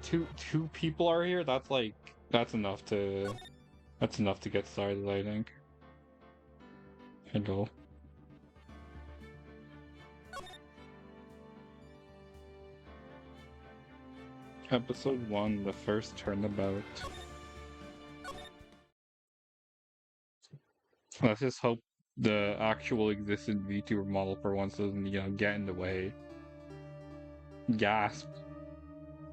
two people are here. That's like that's enough to get started, I think. Hello. Episode 1, the first turnabout. Let's just hope the actual existent VTuber model for once doesn't, get in the way. Gasp.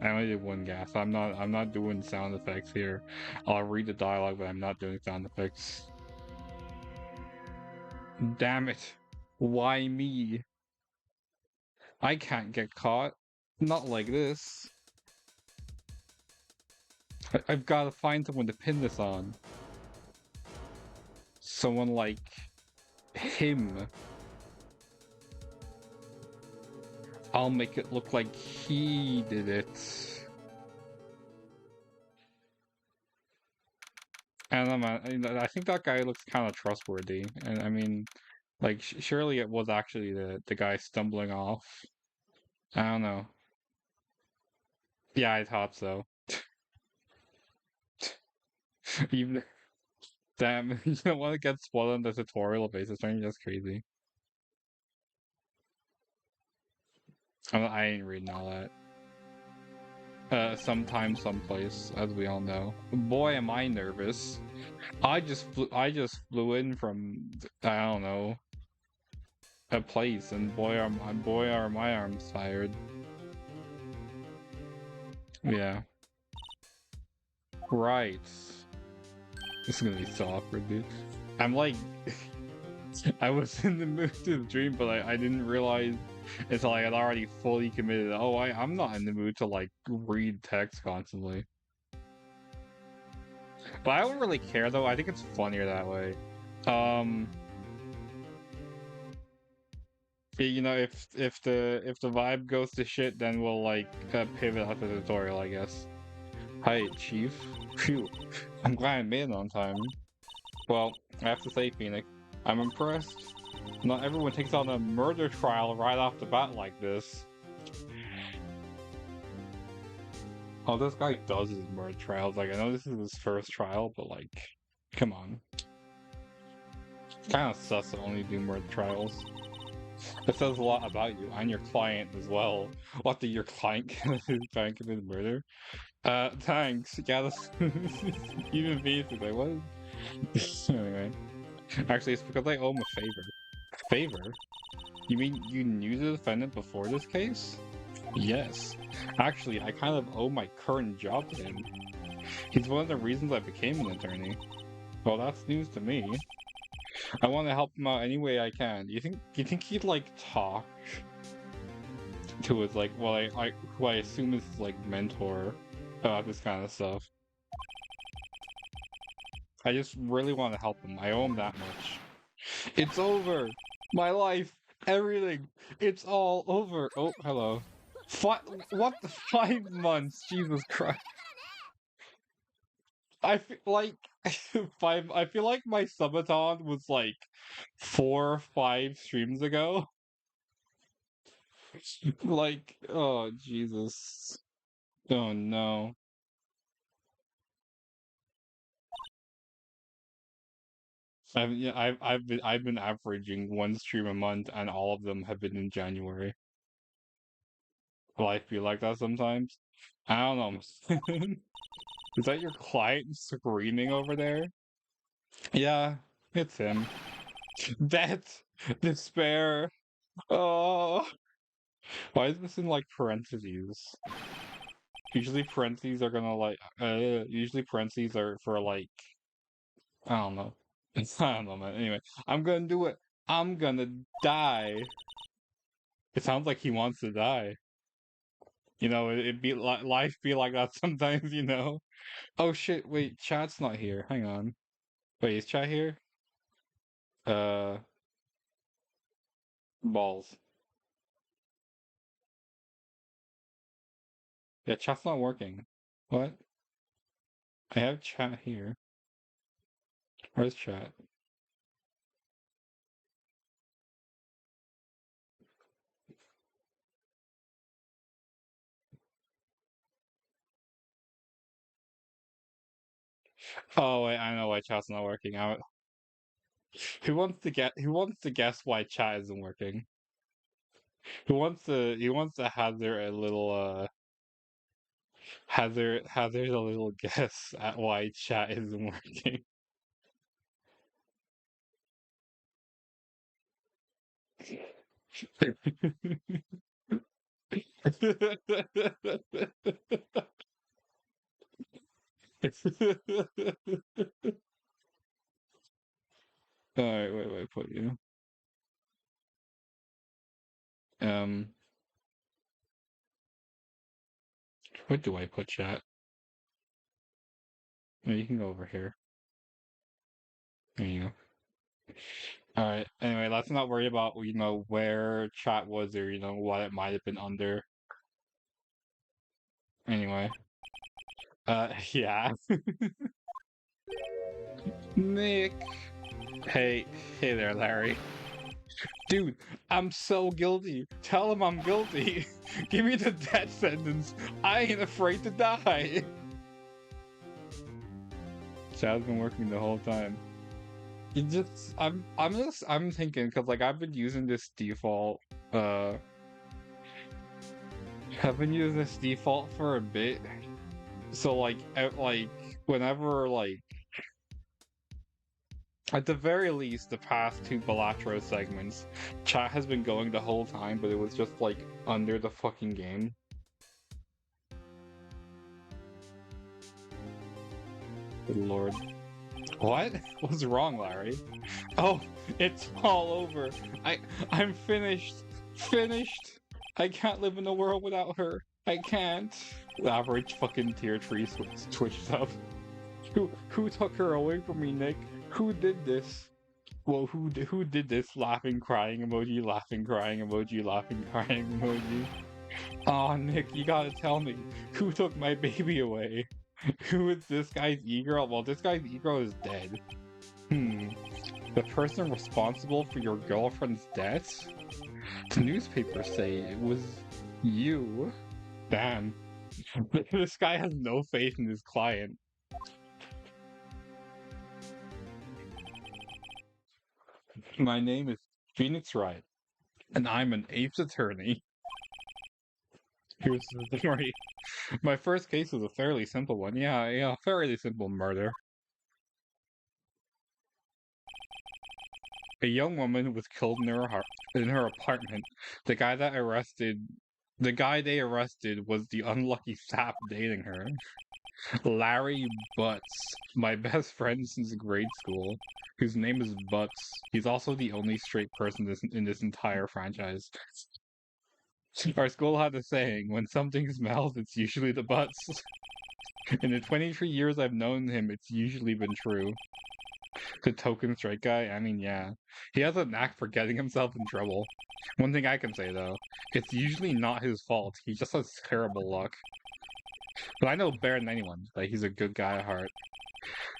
I only did one gasp. I'm not doing sound effects here. I'll read the dialogue, but I'm not doing sound effects. Damn it. Why me? I can't get caught. Not like this. I've got to find someone to pin this on. Someone like him. I'll make it look like he did it. And I think that guy looks kind of trustworthy. And I mean, like, surely it was actually the guy stumbling off. I don't know. Yeah, I thought so. Even damn, you don't want to get spoiled on the tutorial basis. I mean, that's crazy. I ain't reading all that. Sometime, someplace, as we all know. Boy, am I nervous. I just flew in from I don't know a place, and boy are my arms tired. Yeah, right. This is gonna be so awkward, dude. I'm like, I was in the mood to dream, but I didn't realize until I had already fully committed. Oh, I'm not in the mood to like read text constantly. But I don't really care though. I think it's funnier that way. Um, if the vibe goes to shit, then we'll like pivot after the tutorial, I guess. Hi, Chief. Phew. I'm glad I made it on time. Well, I have to say, Phoenix, I'm impressed. Not everyone takes on a murder trial right off the bat like this. Oh, this guy does his murder trials. Like, I know this is his first trial, but like, come on. Kind of sus to only do murder trials. It says a lot about you and your client as well. What did your client commit murder? Thanks. Yeah, that's even me is like, what? Anyway, actually, it's because I owe him a favor. Favor? You mean you knew the defendant before this case? Yes. Actually, I kind of owe my current job to him. He's one of the reasons I became an attorney. Well, that's news to me. I want to help him out any way I can. You think he'd like talk to his like who I assume is his like mentor about this kind of stuff? I just really want to help him. I owe him that much. It's over. My life, everything. It's all over. Oh, hello. What? 5 months? Jesus Christ. I feel like five. I feel like my subathon was like 4 or 5 streams ago. Like, oh Jesus. Oh no. I've been averaging one stream a month, and all of them have been in January. Will I feel like that sometimes? I don't know. Is that your client screaming over there? Yeah, it's him. Death, despair. Oh, why is this in like parentheses? Usually parentheses are gonna like. Usually parentheses are for like. I don't know. I don't know, man. Anyway, I'm gonna do it. I'm gonna die. It sounds like he wants to die. It be like life be like that sometimes. Oh shit! Wait, chat's not here. Hang on. Wait, is chat here? Uh, balls. Yeah, chat's not working. What? I have chat here. Where's chat? Oh wait, I know why chat's not working out. Who wants to guess why chat isn't working? Who wants to hazard a little hazard a little guess at why chat isn't working? Alright, wait, put you. Um, where do I put chat? No, you can go over here. There you go. Alright, anyway, let's not worry about, where chat was or, what it might have been under. Anyway. Yeah. Nick! Hey, hey there, Larry. Dude, I'm so guilty. Tell him I'm guilty. Give me the death sentence. I ain't afraid to die. Chad's been working the whole time. I'm thinking, because, like, I've been using this default, I've been using this default for a bit. So, like, whenever, like, at the very least, the past two Balatro segments, chat has been going the whole time, but it was just, like, under the fucking game. Good lord. What? What's wrong, Larry? Oh, it's all over. I'm finished. Finished. I can't live in a world without her. I can't. Average fucking tier tree twitches up. Who took her away from me, Nick? Who did this? Well, who did this? Laughing, crying emoji, laughing, crying emoji, laughing, crying emoji. Aw, Nick, you gotta tell me. Who took my baby away? Who is this guy's e-girl? Well, this guy's e-girl is dead. The person responsible for your girlfriend's death? The newspapers say it was you. Damn. This guy has no faith in his client. My name is Phoenix Wright, and I'm an apes attorney. Here's the story. My first case was a fairly simple one. Yeah, fairly simple murder. A young woman was killed in her apartment. The guy they arrested was the unlucky sap dating her. Larry Butts, my best friend since grade school, whose name is Butts. He's also the only straight person in this entire franchise. Our school had a saying, when something smells, it's usually the butts. In the 23 years I've known him, it's usually been true. The token straight guy, I mean, yeah. He has a knack for getting himself in trouble. One thing I can say, though, it's usually not his fault. He just has terrible luck. But I know better than anyone that he's a good guy at heart.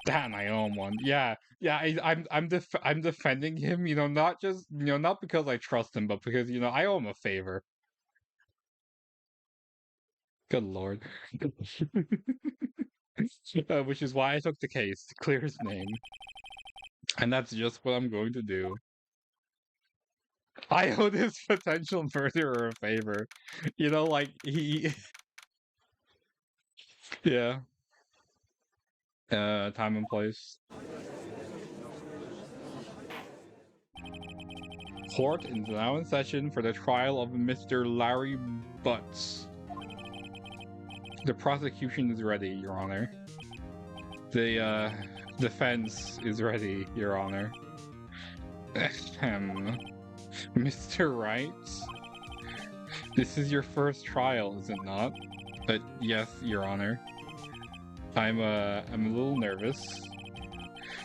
Damn, I owe him one. Yeah, I'm defending him, not just, not because I trust him, but because, I owe him a favor. Good lord. Which is why I took the case to clear his name. And that's just what I'm going to do. I owe this potential murderer a favor. Like, he... Yeah. Time and place. Court is now in session for the trial of Mr. Larry Butts. The prosecution is ready, Your Honor. The, defense is ready, Your Honor. Mr. Wright? This is your first trial, is it not? But yes, Your Honor. I'm a little nervous.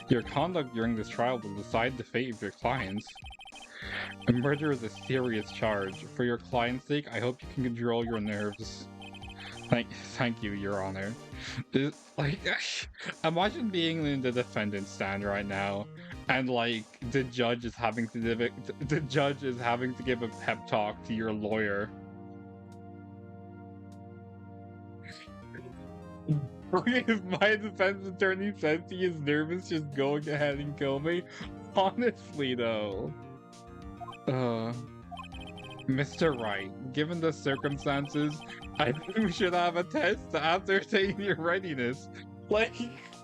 Your conduct during this trial will decide the fate of your clients. A murder is a serious charge. For your client's sake, I hope you can control your nerves. Thank you, Your Honor. Imagine being in the defendant's stand right now, and the judge is having to give a pep talk to your lawyer. If my defense attorney says he is nervous, just go ahead and kill me. Honestly, though. Mr. Wright, given the circumstances, I think we should have a test to ascertain your readiness. Like,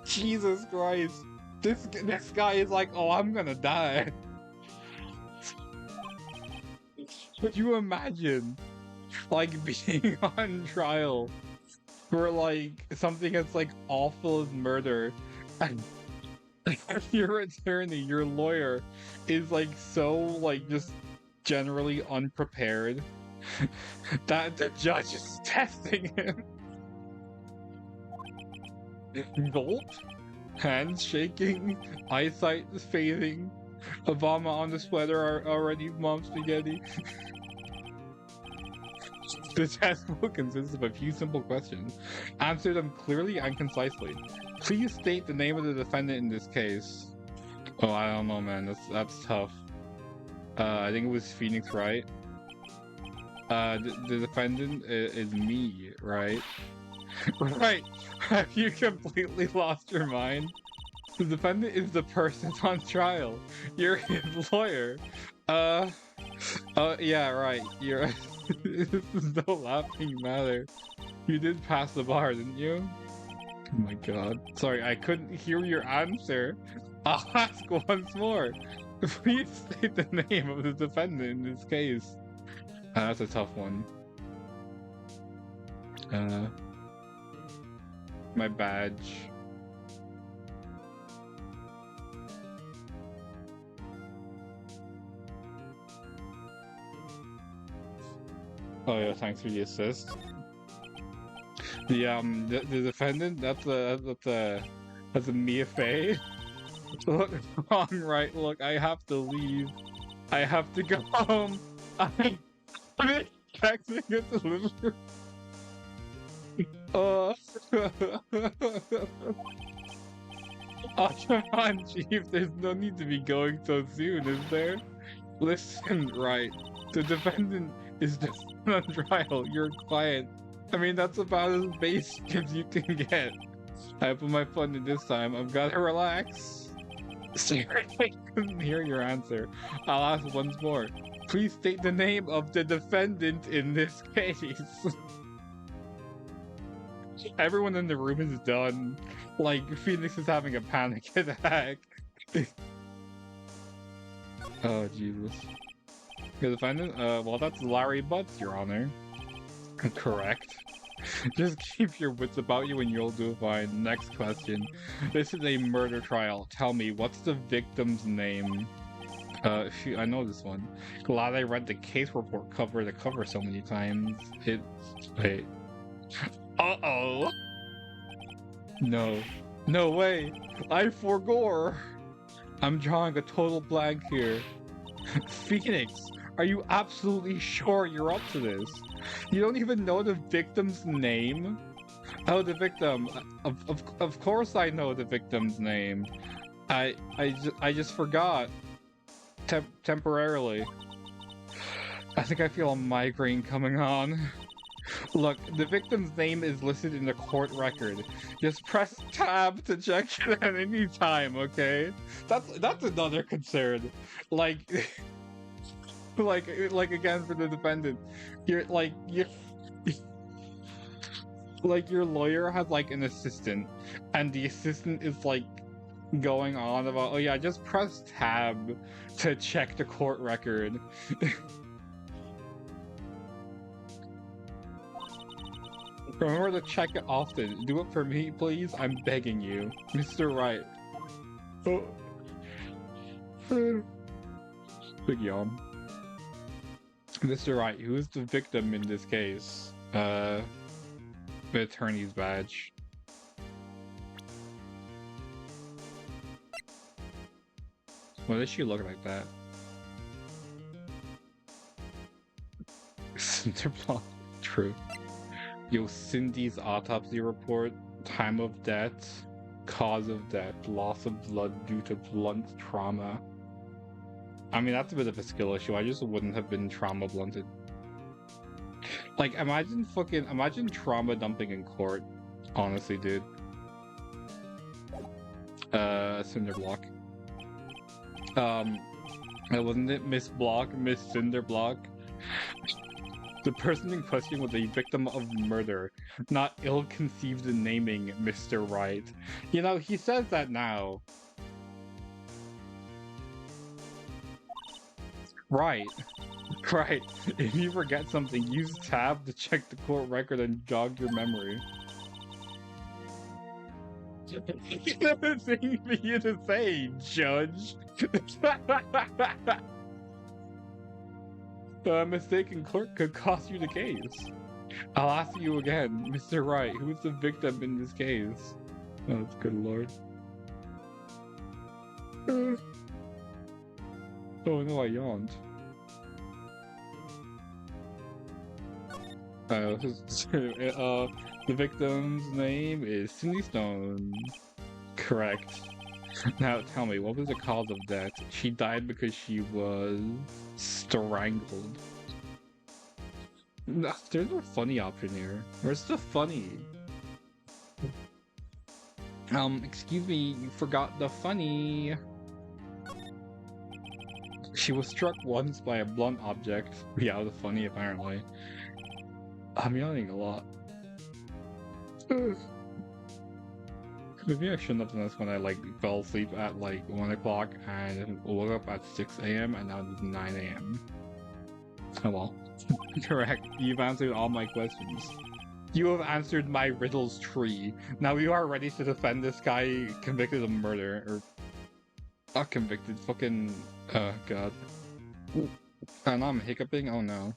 Jesus Christ. This guy is like, oh, I'm gonna die. Could you imagine, like, being on trial for, like, something as, like, awful as murder, and your attorney, your lawyer, is, like, so, like, just generally unprepared that the judge is testing him? Gulp? Hands shaking, eyesight fading, Obama on the sweater are already mom spaghetti. The test will consist of a few simple questions. Answer them clearly and concisely. Please state the name of the defendant in this case. Oh, I don't know, man. That's tough. I think it was Phoenix, right? The defendant is me, right? Right. Have you completely lost your mind? The defendant is the person on trial. You're his lawyer. Yeah, right. You're. This is no laughing matter. You did pass the bar, didn't you? Oh my god. Sorry, I couldn't hear your answer. I'll ask once more. Please state the name of the defendant in this case. That's a tough one. My badge. Oh yeah, thanks for the assist. The defendant, that's a Mia Fey. Look, wrong, right? Look, I have to leave. I have to go home. I'm expecting a delivery. Oh, come on, Chief. There's no need to be going so soon, is there? Listen, right. The defendant is just on trial. Your client. I mean, that's about as basic as you can get. I put my foot in this time. I've got to relax. I couldn't hear your answer. I'll ask once more. Please state the name of the defendant in this case. Everyone in the room is done. Like, Phoenix is having a panic attack. Oh, Jesus. The defendant? Well, that's Larry Butts, Your Honor. Correct. Just keep your wits about you and you'll do fine. Next question. This is a murder trial. Tell me, what's the victim's name? Shoot, I know this one. Glad I read the case report cover to cover so many times. Wait. Uh-oh! No. No way! I forgore! I'm drawing a total blank here. Phoenix, are you absolutely sure you're up to this? You don't even know the victim's name? Oh, the victim. Of course I know the victim's name. I just forgot. Temporarily. I think I feel a migraine coming on. Look, the victim's name is listed in the court record. Just press tab to check it at any time, okay? That's another concern. Like again for the defendant. You're like your lawyer has like an assistant, and the assistant is like going on about, oh yeah, just press tab to check the court record. Remember to check it often. Do it for me, please. I'm begging you. Mr. Wright. Oh. Big yawn. Mr. Wright, who is the victim in this case? The attorney's badge. Why does she look like that? Cinderblock. True. Yo, Cindy's autopsy report. Time of death. Cause of death. Loss of blood due to blunt trauma. I mean, that's a bit of a skill issue. I just wouldn't have been trauma blunted. Like, imagine trauma dumping in court. Honestly, dude. Cinder Block. Wasn't it Miss Block, Miss Cinder Block? The person in question was a victim of murder, not ill-conceived naming Mr. Wright. You know, he says that now. Right. Right. If you forget something, use tab to check the court record and jog your memory. Thing for you to say, Judge. A mistaken clerk could cost you the case. I'll ask you again, Mr. Wright, who is the victim in this case? Oh, good lord. Oh no, I yawned. The victim's name is Cindy Stone. Correct. Now tell me, what was the cause of death? She died because she was strangled. No, there's no funny option here. Where's the funny? Excuse me, you forgot the funny. She was struck once by a blunt object. Yeah, the funny apparently. I'm yawning a lot. Maybe I shouldn't have done this when I fell asleep at 1 o'clock and woke up at 6 a.m. and now it's 9 a.m. Oh well. Correct. You've answered all my questions. You have answered my riddles tree. Now you are ready to defend this guy convicted of murder. Or not convicted, fucking oh god. And I'm hiccuping? Oh no.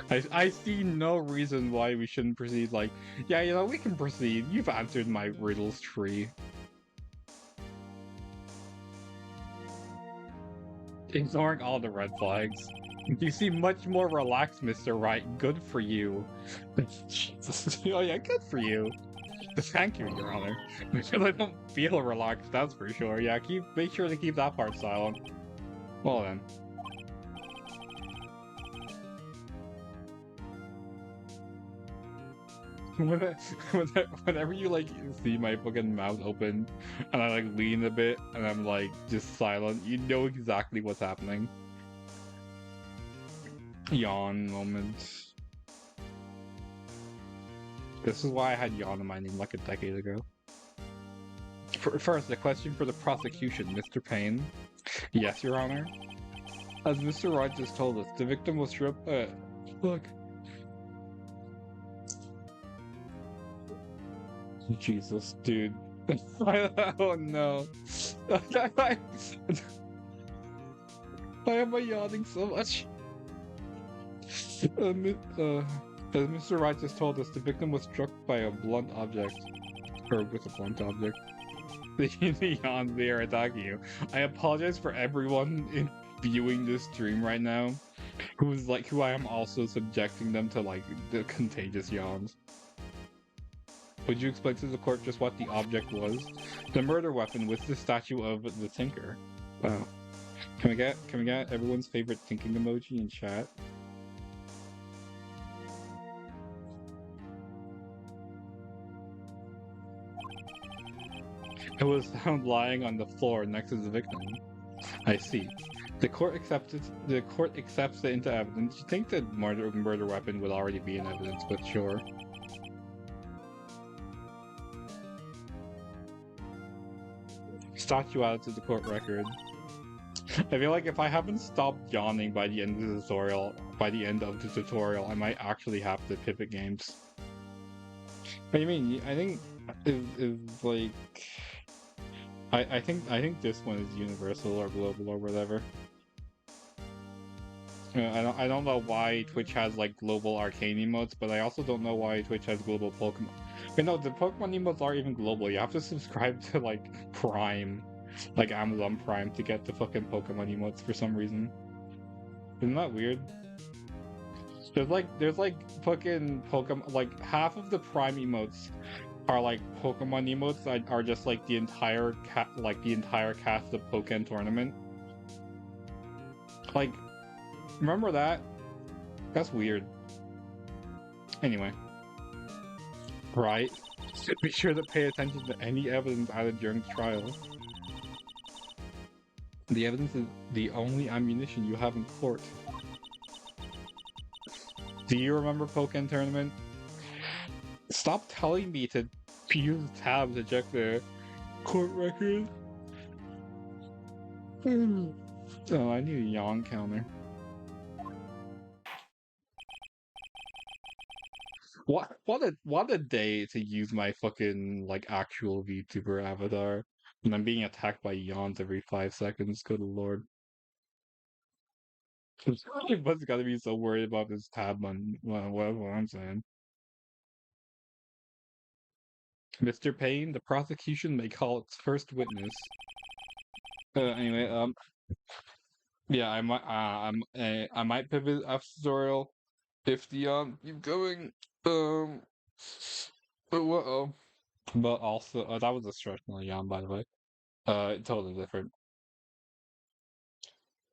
I see no reason why we shouldn't proceed. Yeah, you know, we can proceed. You've answered my riddles tree. Ignoring all the red flags. You seem much more relaxed, Mr. Wright. Good for you. Jesus. Oh yeah, good for you. Thank you, Your Honor. Because I don't feel relaxed, that's for sure. Yeah, make sure to keep that part silent. Well then. Whenever you see my fucking mouth open and I lean a bit and I'm just silent, you know exactly what's happening. Yawn moment. This is why I had yawn in my name a decade ago. First, a question for the prosecution, Mr. Payne. Yes, Your Honor. As Mr. Wright just told us, the victim was stripped. Look. Jesus, dude. Oh no. Why am I yawning so much? As Mr. Wright just told us, the victim was struck by a blunt object. Or with a blunt object. The yawns, they are attacking you. I apologize for everyone viewing this stream right now who I am also subjecting them to the contagious yawns. Would you explain to the court just what the object was? The murder weapon was the statue of the Tinker. Wow. Can we get everyone's favorite thinking emoji in chat? It was found lying on the floor next to the victim. I see. The court accepts it into evidence. You think the murder weapon would already be in evidence, but sure. Statue added to the court record. I feel like if I haven't stopped yawning by the end of the tutorial, I might actually have to pivot games. What do you mean? I think I think this one is universal or global or whatever. I don't know why Twitch has global arcane emotes, but I also don't know why Twitch has global Pokemon. But no, the Pokemon emotes are even global. You have to subscribe to Prime, Amazon Prime, to get the fucking Pokemon emotes for some reason. Isn't that weird? There's fucking Pokemon, half of the Prime emotes are Pokemon emotes that are just the entire cast of Pokken Tournament. Remember that? That's weird. Anyway. Right? Be sure to pay attention to any evidence added during the trial. The evidence is the only ammunition you have in court. Do you remember Pokken Tournament? Stop telling me to use tab to check the court record. Oh, I need a yawn counter. What a day to use my fucking like actual VTuber avatar. And I'm being attacked by yawns every 5 seconds, good lord. What's gotta be so worried about this tab on what I'm saying. Mr. Payne, the prosecution may call its first witness. Anyway, yeah, I might pivot after tutorial if the keep going. Um, but what? But also, that was a stretch on yawn, by the way. Totally different.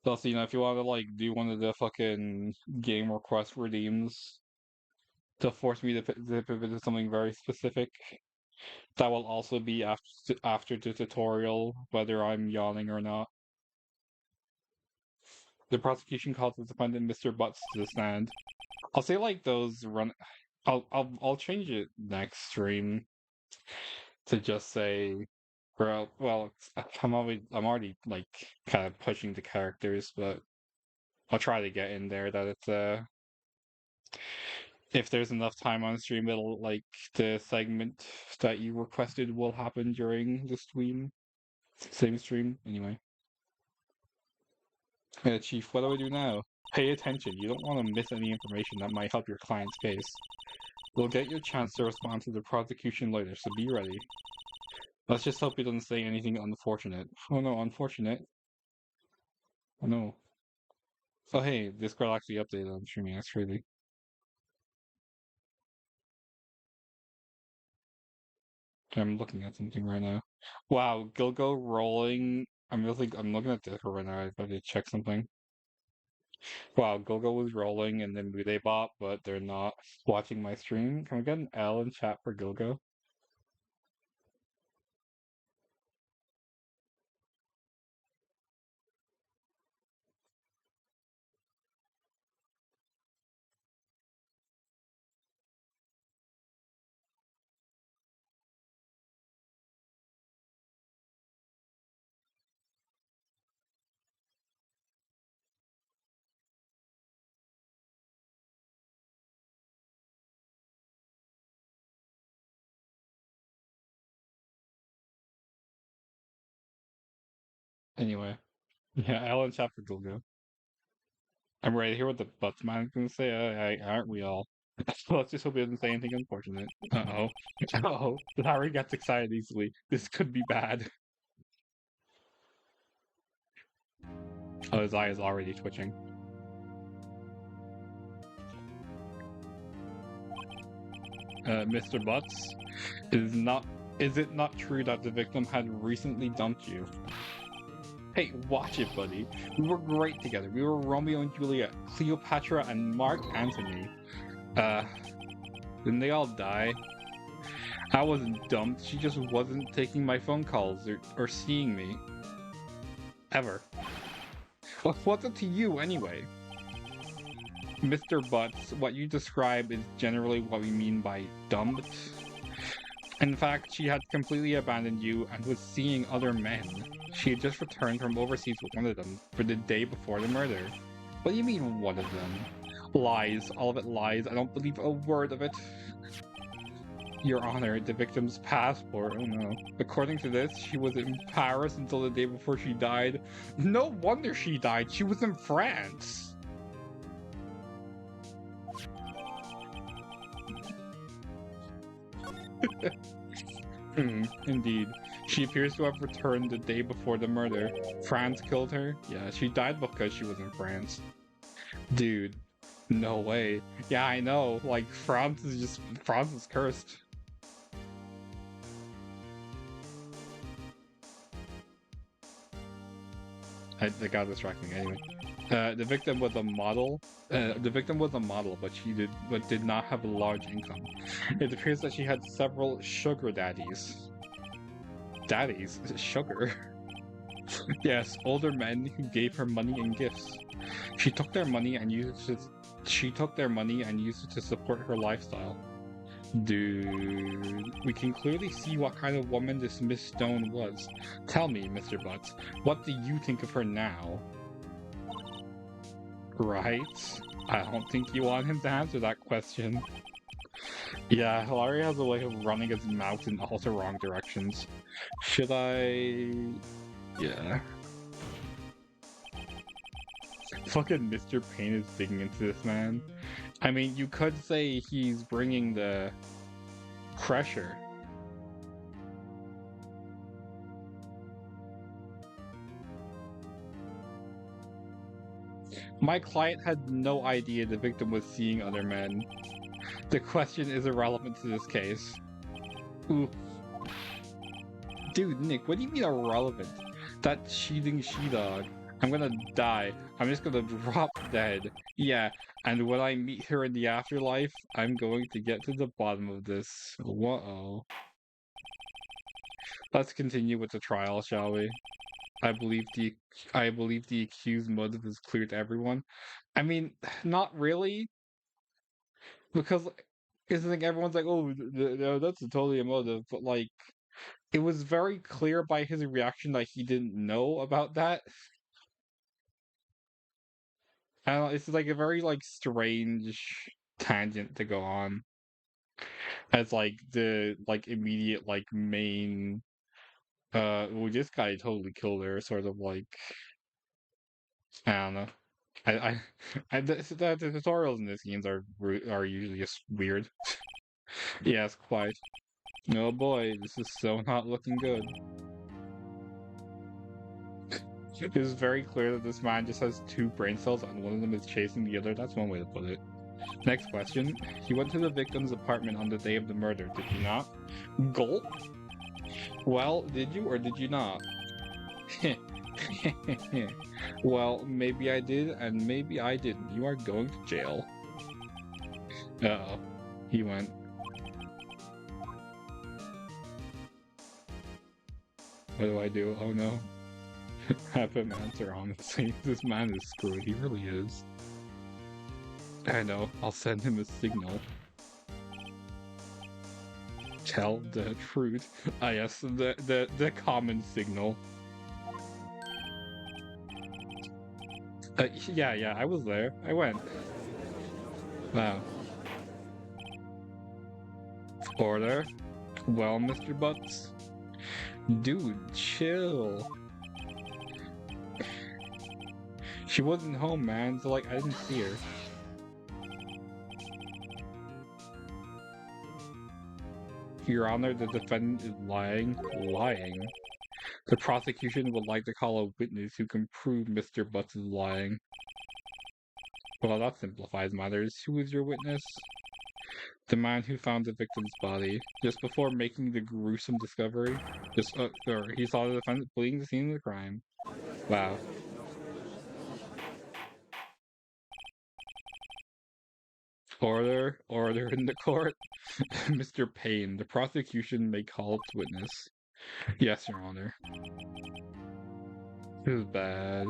Also, if you want to like do one of the fucking game request redeems to force me to pivot to something very specific, that will also be after the tutorial, whether I'm yawning or not. The prosecution calls the defendant Mr. Butts to the stand. I'll say like those run. I'll change it next stream to just say, well, I'm already like kind of pushing the characters, but I'll try to get in there that it's if there's enough time on stream, it'll like the segment that you requested will happen during the same stream anyway. Chief, what do I do now? Pay attention. You don't want to miss any information that might help your client's case. We'll get your chance to respond to the prosecution later, so be ready. Let's just hope he doesn't say anything unfortunate. Oh no, unfortunate. Oh no. Oh hey, this girl actually updated on streaming, that's crazy. I'm looking at something right now. Wow, Gilgo rolling. I'm looking at this right now. I gotta check something. Wow, Gilgo was rolling and then they bot, but they're not watching my stream. Can we get an L in chat for Gilgo? Anyway, yeah, L in chat for Gilgo. I'm ready to hear what the butts man's gonna say. Aren't we all? Let's just hope he doesn't say anything unfortunate. Uh-oh. Uh-oh. Larry gets excited easily. This could be bad. Oh, his eye is already twitching. Mr. Butts, is it not true that the victim had recently dumped you? Hey, watch it, buddy. We were great together. We were Romeo and Juliet, Cleopatra and Mark Antony. Didn't they all die? I wasn't dumped. She just wasn't taking my phone calls or seeing me. Ever. What's it to you, anyway? Mr. Butts, what you describe is generally what we mean by dumped. In fact, she had completely abandoned you and was seeing other men. She had just returned from overseas with one of them for the day before the murder. What do you mean, one of them? Lies. All of it lies. I don't believe a word of it. Your Honor, the victim's passport. Oh no. According to this, she was in Paris until the day before she died. No wonder she died. She was in France. Indeed. She appears to have returned the day before the murder. France killed her? Yeah, she died because she was in France. Dude, no way. Yeah, I know. Like, France is cursed. They got distracting anyway. The victim was a model. The victim was a model, but did not have a large income. It appears that she had several sugar daddies. Daddies? Sugar? Yes, older men who gave her money and gifts. She took their money and used it to support her lifestyle. Dude, we can clearly see what kind of woman this Miss Stone was. Tell me, Mr. Butts, what do you think of her now? Right? I don't think you want him to answer that question. Yeah, Hilary has a way of running his mouth in all the wrong directions. Should I... Yeah. Fucking Mr. Payne is digging into this, man. I mean, you could say he's bringing the pressure. My client had no idea the victim was seeing other men. The question is irrelevant to this case. Ooh. Dude, Nick, what do you mean irrelevant? That cheating she-dog. I'm gonna die. I'm just gonna drop dead. Yeah, and when I meet her in the afterlife, I'm going to get to the bottom of this. Whoa. Let's continue with the trial, shall we? I believe the accused motive is clear to everyone. I mean, not really, because it's like everyone's like, "Oh, no, that's totally a motive," but like, it was very clear by his reaction that he didn't know about that. I don't know, it's like a very like strange tangent to go on as like the like immediate like main well, this guy totally killed her sort of like I don't know. The tutorials in these games are usually just weird. Yes, quite. Oh boy, this is so not looking good. It is very clear that this man just has two brain cells and one of them is chasing the other. That's one way to put it. Next question. He went to the victim's apartment on the day of the murder, did he not? Gulp? Well, did you or did you not? Well, maybe I did and maybe I didn't. You are going to jail. Uh-oh. He went. What do I do? Oh no. Have him answer honestly. This man is screwed. He really is. I know. I'll send him a signal. Tell the truth. Ah yes, the common signal. Yeah, I was there. I went. Wow. Order? Well, Mr. Butts? Dude, chill. She wasn't home, man, so like, I didn't see her. Your Honor, the defendant is lying. Lying? The prosecution would like to call a witness who can prove Mr. Butts is lying. Well, that simplifies matters. Who is your witness? The man who found the victim's body. Just before making the gruesome discovery. He saw the defendant fleeing the scene of the crime. Wow. Order in the court. Mr. Payne, the prosecution may call its witness. Yes, Your Honor. This is bad.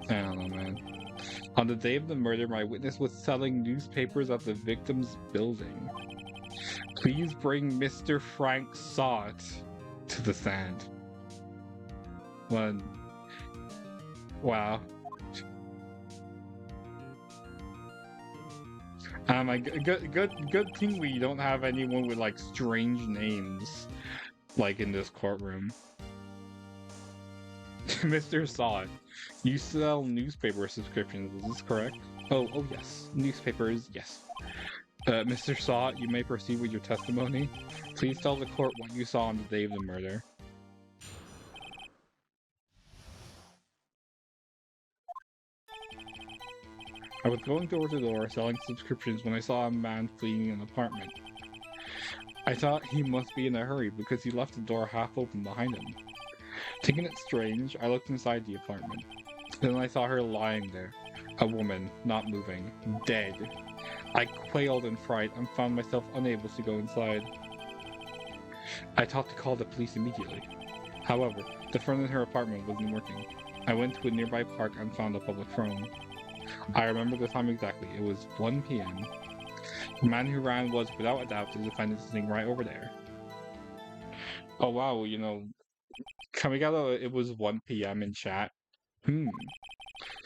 I don't know, man. On the day of the murder, my witness was selling newspapers at the victim's building. Please bring Mr. Frank Sott to the stand. Wow. Good thing we don't have anyone with like strange names, like in this courtroom. Mr. Sott, you sell newspaper subscriptions, is this correct? Oh yes, newspapers, yes. Mr. Sott, you may proceed with your testimony. Please tell the court what you saw on the day of the murder. I was going door to door selling subscriptions when I saw a man fleeing an apartment. I thought he must be in a hurry because he left the door half open behind him. Thinking it strange, I looked inside the apartment. Then I saw her lying there. A woman, not moving, dead. I quailed in fright and found myself unable to go inside. I thought to call the police immediately. However, the phone in her apartment wasn't working. I went to a nearby park and found a public phone. I remember the time exactly. It was 1 p.m. The man who ran was, without a doubt, the defendant sitting right over there. Oh wow, you know, can we get it was 1 p.m. in chat?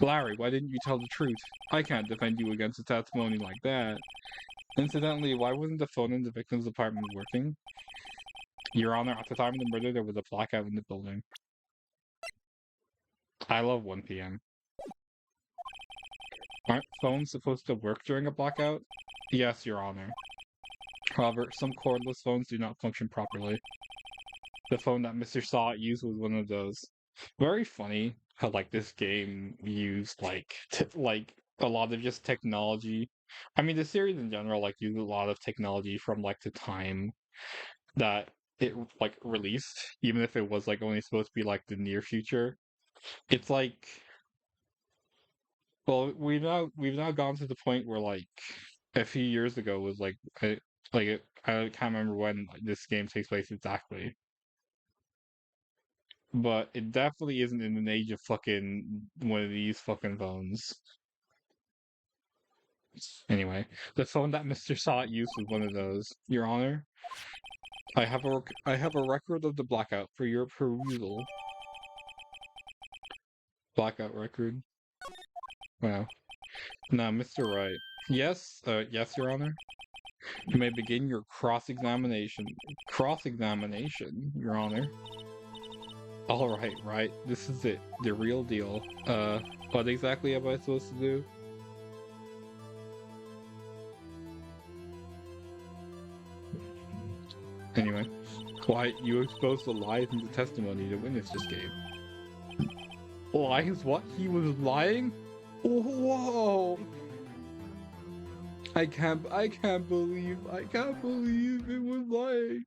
Larry, why didn't you tell the truth? I can't defend you against a testimony like that. Incidentally, why wasn't the phone in the victim's apartment working? Your Honor, at the time of the murder, there was a blackout in the building. I love 1 p.m. Aren't phones supposed to work during a blackout? Yes, Your Honor. However, some cordless phones do not function properly. The phone that Mr. Saw used was one of those. Very funny how like this game used like a lot of just technology. I mean, the series in general like used a lot of technology from like the time that it like released, even if it was like only supposed to be like the near future. It's like, well, we've now gone to the point where like a few years ago was like I can't remember when like, this game takes place exactly, but it definitely isn't in an age of fucking one of these fucking phones. Anyway, the phone that Mr. Sot used was one of those. Your Honor, I have a record of the blackout for your perusal. Blackout record. Wow. Now, Mr. Wright. Yes, yes, Your Honor. You may begin your cross-examination. Cross-examination, Your Honor. Alright, right. This is it. The real deal. What exactly am I supposed to do? Anyway. Why, you exposed the lies in the testimony the witness just gave. Lies? What? He was lying? Whoa! I can't believe it was lying.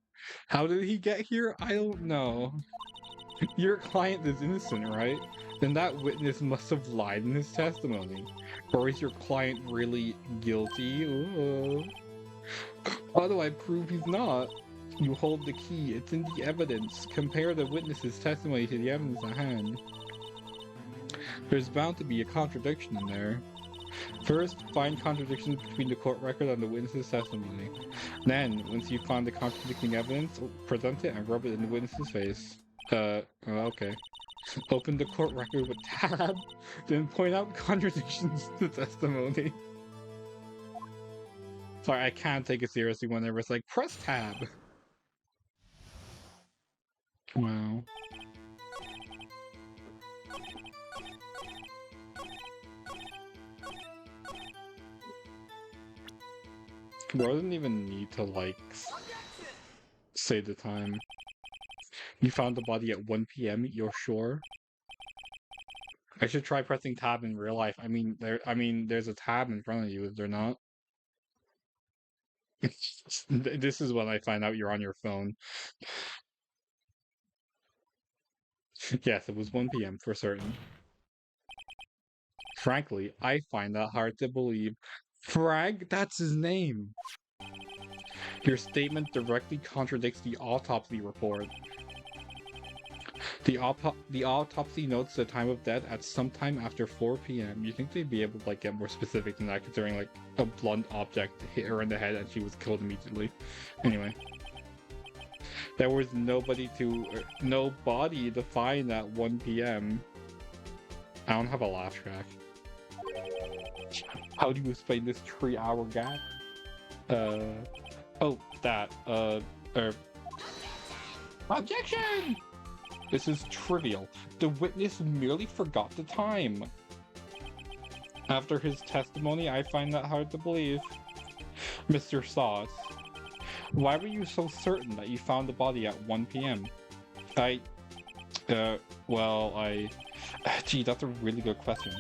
How did he get here? I don't know. Your client is innocent, right? Then that witness must have lied in his testimony. Or is your client really guilty? Ooh. How do I prove he's not? You hold the key. It's in the evidence. Compare the witness's testimony to the evidence at hand. There's bound to be a contradiction in there. First, find contradictions between the court record and the witness's testimony. Then, once you find the contradicting evidence, present it and rub it in the witness's face. Okay. Open the court record with tab, then point out contradictions to the testimony. Sorry, I can't take it seriously whenever it's like, press tab! Wow. Bro, I didn't even need to, like, say the time. You found the body at 1 p.m., you're sure? I should try pressing tab in real life. I mean, there's a tab in front of you, is there not? This is when I find out you're on your phone. Yes, it was 1 p.m. for certain. Frankly, I find that hard to believe. Frag? That's his name! Your statement directly contradicts the autopsy report. The autopsy notes the time of death at sometime after 4 p.m. You think they'd be able to like get more specific than that, considering like a blunt object hit her in the head and she was killed immediately. Anyway, there was no body to find at 1 p.m. I don't have a laugh track. How do you explain this 3-hour gap? Oh, that, objection! This is trivial. The witness merely forgot the time. After his testimony, I find that hard to believe. Mr. Sauce, why were you so certain that you found the body at 1 p.m.? Gee, that's a really good question.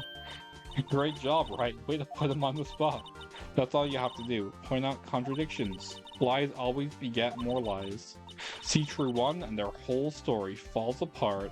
Great job, Wright. Way to put him on the spot. That's all you have to do. Point out contradictions. Lies always beget more lies. See through one and their whole story falls apart.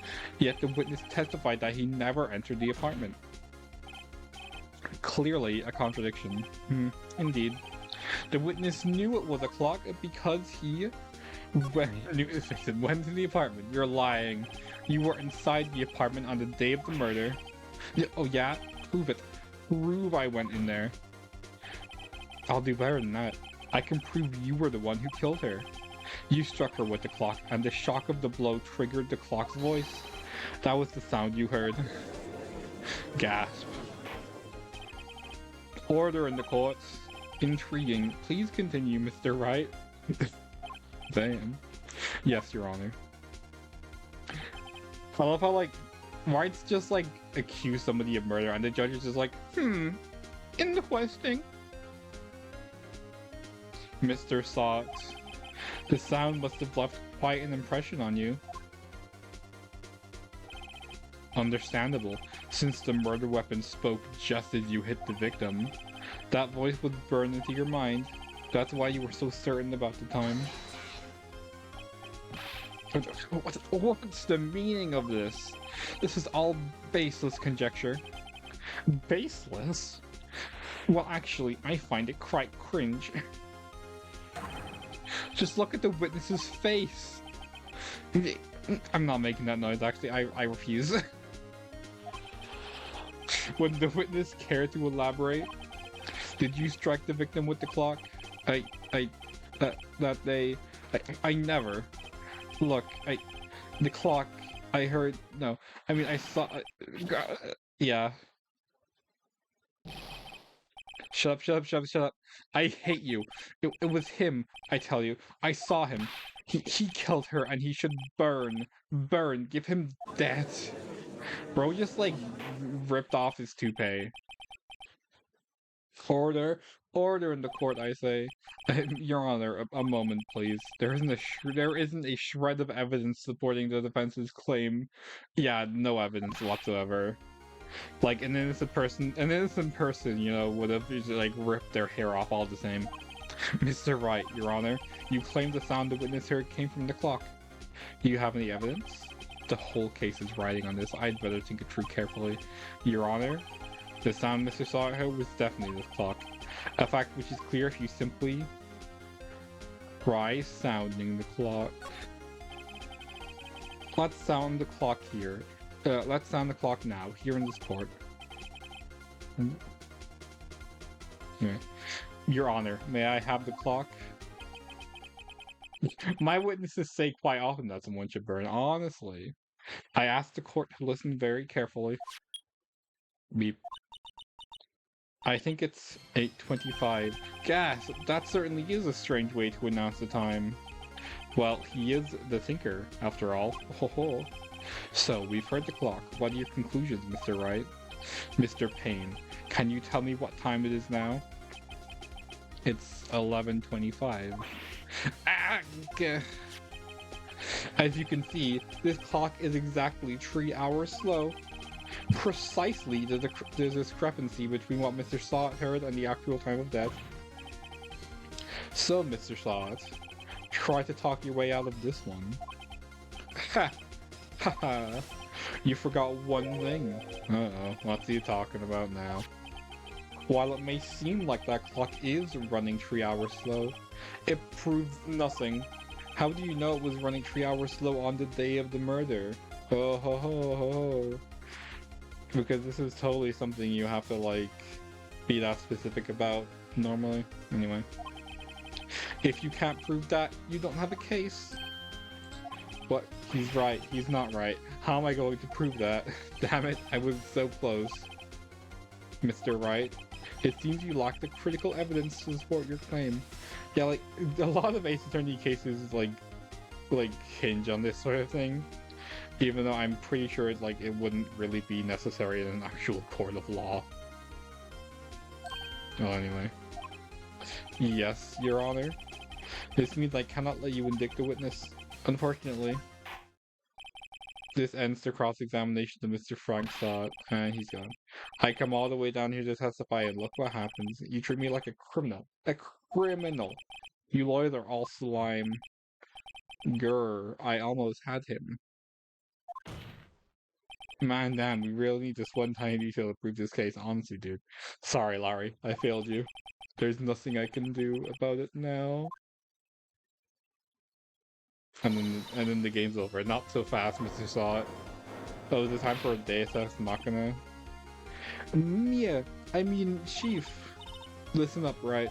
Yet the witness testified that he never entered the apartment. Clearly a contradiction. Indeed. The witness knew it was a clock because he went to the apartment. You're lying. You were inside the apartment on the day of the murder. Oh yeah? Prove it. Prove I went in there. I'll do better than that. I can prove you were the one who killed her. You struck her with the clock, and the shock of the blow triggered the clock's voice. That was the sound you heard. Gasp. Order in the courts. Intriguing. Please continue, Mr. Wright. Damn. Yes, Your Honor. I love how, like, Wright's just, like, accused somebody of murder, and the judge is just like, interesting. Mr. Sot. The sound must have left quite an impression on you. Understandable, since the murder weapon spoke just as you hit the victim. That voice would burn into your mind. That's why you were so certain about the time. What's the meaning of this? This is all baseless conjecture. Baseless? Well, actually, I find it quite cringe. Just look at the witness's face. I'm not making that noise, actually. I refuse. Would the witness care to elaborate? Did you strike the victim with the clock? I never. Look, the clock, I heard, no. I mean, I saw, yeah. Shut up. I hate you. It was him, I tell you. I saw him. He killed her and he should burn. Burn. Give him death. Bro just, like, ripped off his toupee. Order in the court, I say. Your Honor, a moment, please. There isn't a shred of evidence supporting the defense's claim. Yeah, no evidence whatsoever. Like, an innocent person, you know, would have just, like, ripped their hair off all the same. Mr. Wright, Your Honor, you claim the sound the witness heard came from the clock. Do you have any evidence? The whole case is riding on this. I'd better think it through carefully. Your Honor, the sound Mr. Sot heard was definitely this clock. A fact which is clear if you simply try sounding the clock. Let's sound the clock here. Let's sound the clock now, here in this court. Anyway. Your Honor, may I have the clock? My witnesses say quite often that someone should burn, honestly. I asked the court to listen very carefully. Beep. I think it's 8:25. Gas! That certainly is a strange way to announce the time. Well, he is the thinker, after all. Ho ho. So, we've heard the clock. What are your conclusions, Mr. Wright? Mr. Payne, can you tell me what time it is now? It's 11:25. As you can see, this clock is exactly 3 hours slow. Precisely the discrepancy between what Mr. Sot heard and the actual time of death. So, Mr. Sot, try to talk your way out of this one. Ha! Ha ha! You forgot one thing. Uh-oh, what's he talking about now? While it may seem like that clock is running 3 hours slow, it proves nothing. How do you know it was running 3 hours slow on the day of the murder? Ho ho ho ho ho. Because this is totally something you have to, like, be that specific about normally. Anyway. If you can't prove that, you don't have a case. What? He's right. He's not right. How am I going to prove that? Damn it, I was so close. Mr. Wright, it seems you lack the critical evidence to support your claim. Yeah, like, a lot of Ace Attorney cases, like hinge on this sort of thing. Even though I'm pretty sure, like, it wouldn't really be necessary in an actual court of law. Oh, anyway. Yes, Your Honor. This means I cannot let you indict the witness. Unfortunately. This ends the cross-examination of Mr. Frank Sot, and he's gone. I come all the way down here to testify, and look what happens. You treat me like a criminal. A criminal! You lawyers are all slime. Grr, I almost had him. Man, damn, we really need just one tiny detail to prove this case. Honestly, dude. Sorry, Larry. I failed you. There's nothing I can do about it now. And then the game's over. Not so fast, Mr. Saw it. Oh, is it time for a Deus Ex Machina? Yeah, I mean, Chief. Listen up, right?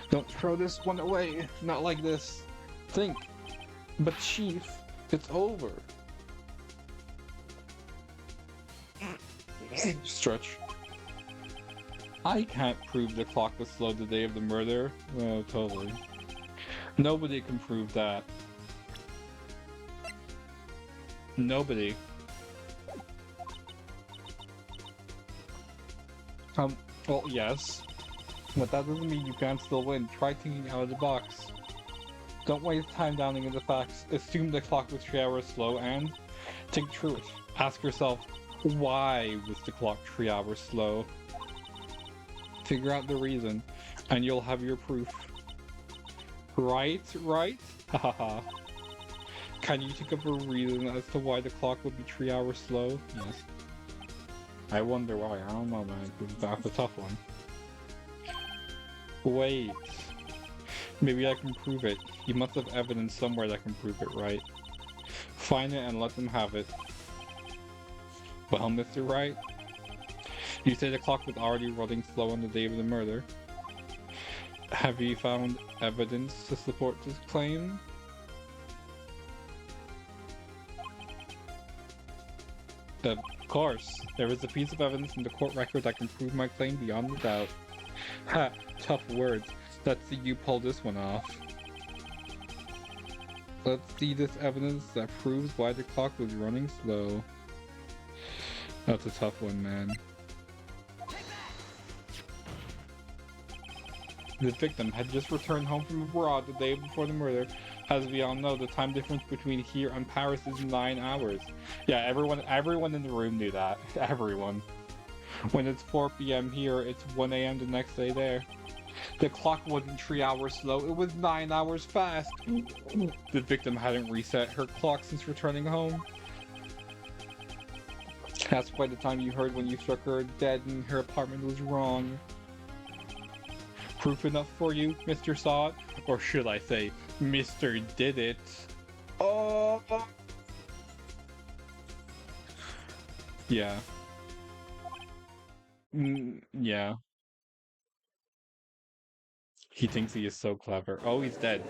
Don't throw this one away. Not like this. Think. But Chief, it's over. Stretch. I can't prove the clock was slow the day of the murder. Oh, totally. Nobody can prove that. Nobody. Well, yes. But that doesn't mean you can't still win. Try thinking out of the box. Don't waste time downing in the facts. Assume the clock was 3 hours slow and think through it. Ask yourself, why was the clock 3 hours slow? Figure out the reason, and you'll have your proof. Right? Hahaha. Can you think of a reason as to why the clock would be 3 hours slow? Yes. I wonder why. I don't know, man. That's a tough one. Wait. Maybe I can prove it. You must have evidence somewhere that can prove it, right? Find it and let them have it. Well, Mr. Wright, you say the clock was already running slow on the day of the murder. Have you found evidence to support this claim? Of course. There is a piece of evidence in the court record that can prove my claim beyond a doubt. Ha! Tough words. Let's see you pull this one off. Let's see this evidence that proves why the clock was running slow. That's a tough one, man. The victim had just returned home from abroad the day before the murder. As we all know, the time difference between here and Paris is 9 hours. Yeah, everyone in the room knew that. Everyone. When it's 4 p.m. here, it's 1 a.m. the next day there. The clock wasn't 3 hours slow, it was 9 hours fast. The victim hadn't reset her clock since returning home. That's why the time you heard when you struck her dead in her apartment was wrong. Proof enough for you, Mr. Saw It? Or should I say, Mr. Did It? Oh! Yeah. Yeah. He thinks he is so clever. Oh, he's dead.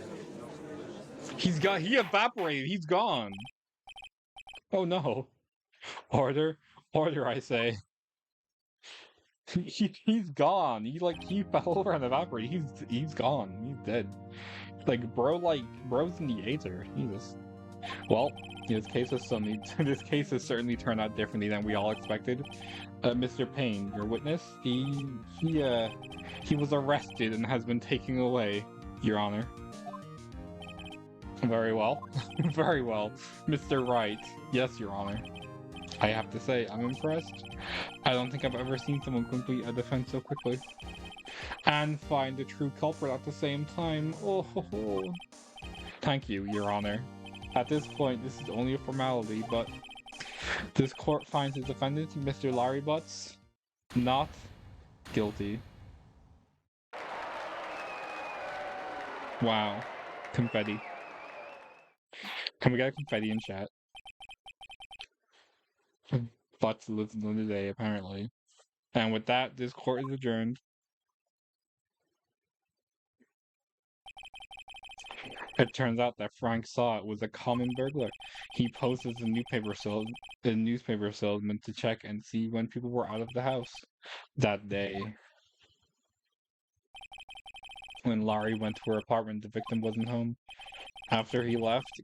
He evaporated, he's gone! Oh no. Order, I say. He's gone. He fell over and evaporated. He's gone. He's dead. Bro's in the Aether. Jesus. Well, this case has certainly turned out differently than we all expected. Mr. Payne, your witness, he was arrested and has been taken away, Your Honor. Very well. Very well. Mr. Wright. Yes, Your Honor. I have to say, I'm impressed. I don't think I've ever seen someone complete a defense so quickly. And find the true culprit at the same time. Oh ho ho. Thank you, Your Honor. At this point, this is only a formality, but this court finds the defendant, Mr. Larry Butts, not guilty. Wow. Confetti. Can we get confetti in chat? Butts lives another day, apparently. And with that, this court is adjourned. It turns out that Frank Saw It was a common burglar. He posed as a newspaper salesman to check and see when people were out of the house that day. When Laurie went to her apartment, the victim wasn't home. After he left,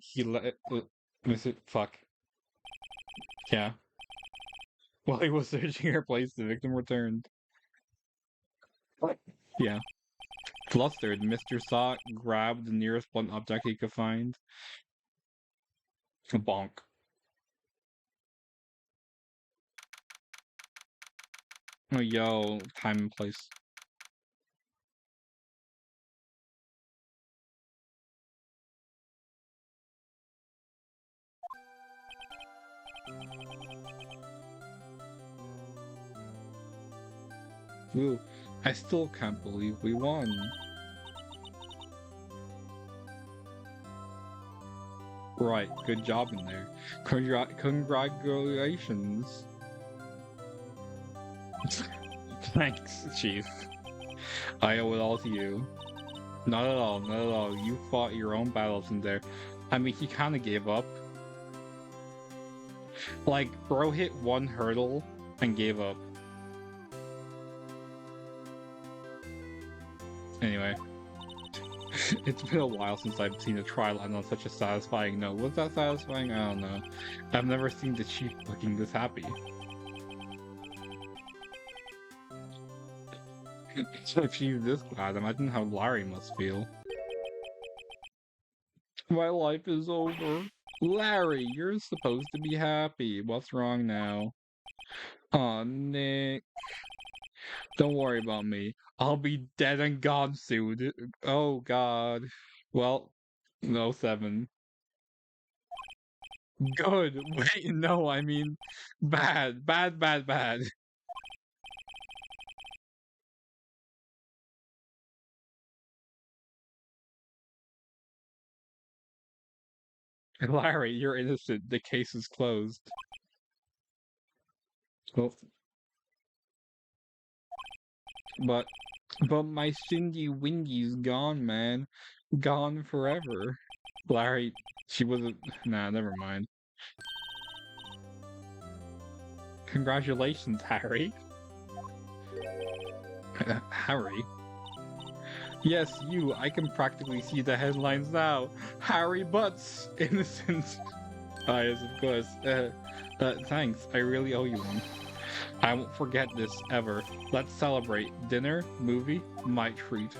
fuck. Yeah. While he was searching her place, the victim returned. Yeah. Flustered, Mr. Saw grabbed the nearest blunt object he could find. A bonk. Oh, yo, time and place. Ooh, I still can't believe we won. Right, good job in there. Congratulations. Thanks, Chief. I owe it all to you. Not at all, not at all. You fought your own battles in there. I mean, he kind of gave up. Like, bro hit one hurdle and gave up. Anyway. It's been a while since I've seen a trial end on such a satisfying note. Was that satisfying? I don't know. I've never seen the Chief looking this happy. So if she's this glad, imagine how Larry must feel. My life is over. Larry, you're supposed to be happy. What's wrong now? Aw, Nick. Don't worry about me. I'll be dead and gone soon. Oh, God. Well, no, 7. Good. Wait, no, I mean bad. Bad, bad, bad. Larry, you're innocent. The case is closed. Well, but my Cindy Windy's gone, man. Gone forever. Larry, she wasn't. Nah, never mind. Congratulations, Harry. Harry? Yes, you. I can practically see the headlines now. Harry Butts, innocent. Ah, yes, of course. Thanks. I really owe you one. I won't forget this, ever. Let's celebrate. Dinner? Movie? My treat.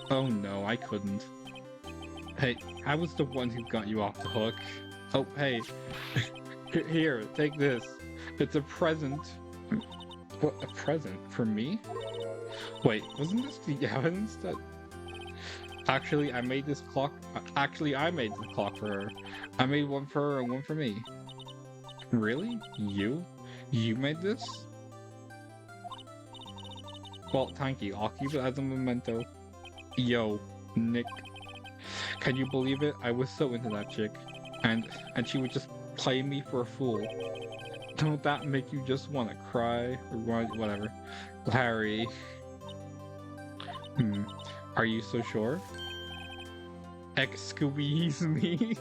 Oh no, I couldn't. Hey, I was the one who got you off the hook. Oh, hey. Here, take this. It's a present. What, a present? For me? Wait, wasn't this the evidence that... Actually, I made this clock... Actually, I made the clock for her. I made one for her and one for me. Really? You? You made this? Well, thank you. I'll keep it as a memento. Yo, Nick. Can you believe it? I was so into that chick. And she would just play me for a fool. Don't that make you just want to cry? Or whatever. Larry. Are you so sure? Excuse me?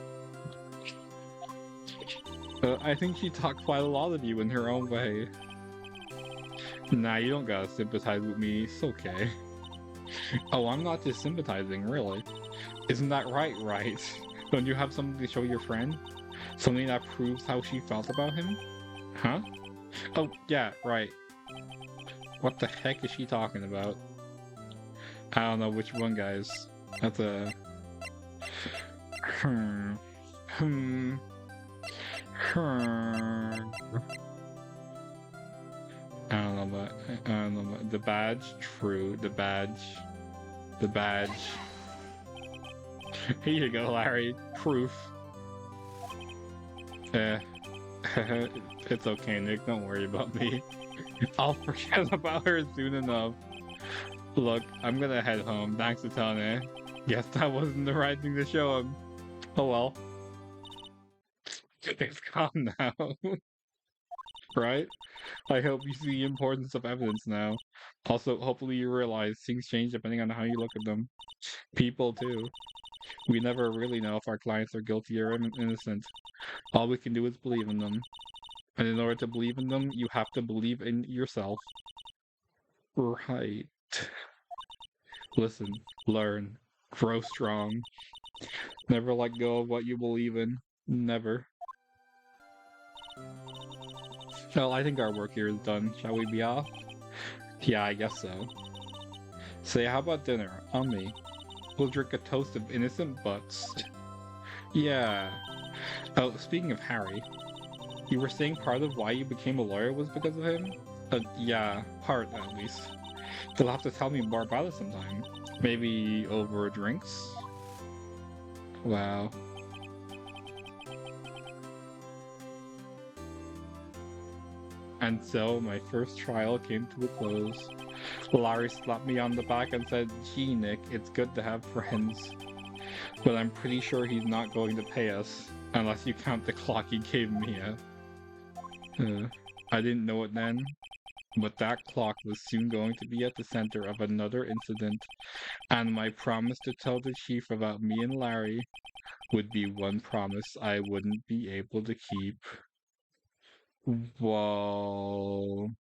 I think she talked quite a lot of you in her own way. Nah, you don't gotta sympathize with me. It's okay. Oh, I'm not just sympathizing, really. Isn't that right, Wright? Don't you have something to show your friend? Something that proves how she felt about him? Huh? Oh, yeah, right. What the heck is she talking about? I don't know which one, guys. That's a... I don't know, but the badge? True, the badge. The badge. Here you go, Larry. Proof. It's okay, Nick. Don't worry about me. I'll forget about her soon enough. Look, I'm gonna head home. Thanks a ton, eh? Guess that wasn't the right thing to show him. Oh well. It's gone now. Right? I hope you see the importance of evidence now. Also, hopefully you realize things change depending on how you look at them. People, too. We never really know if our clients are guilty or innocent. All we can do is believe in them. And in order to believe in them, you have to believe in yourself. Right. Listen, learn, grow strong. Never let go of what you believe in. Never. Well, I think our work here is done. Shall we be off? Yeah, I guess so. Say, how about dinner? On me. We'll drink a toast of innocent butts. Yeah. Oh, speaking of Harry, you were saying part of why you became a lawyer was because of him? Yeah, part at least. You'll have to tell me more about it sometime. Maybe over drinks? Wow. And so my first trial came to a close. Larry slapped me on the back and said, "Gee, Nick, it's good to have friends. But I'm pretty sure he's not going to pay us, unless you count the clock he gave me at." I didn't know it then, but that clock was soon going to be at the center of another incident, and my promise to tell the chief about me and Larry would be one promise I wouldn't be able to keep. Whoa.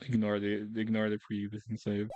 Ignore the previous and save.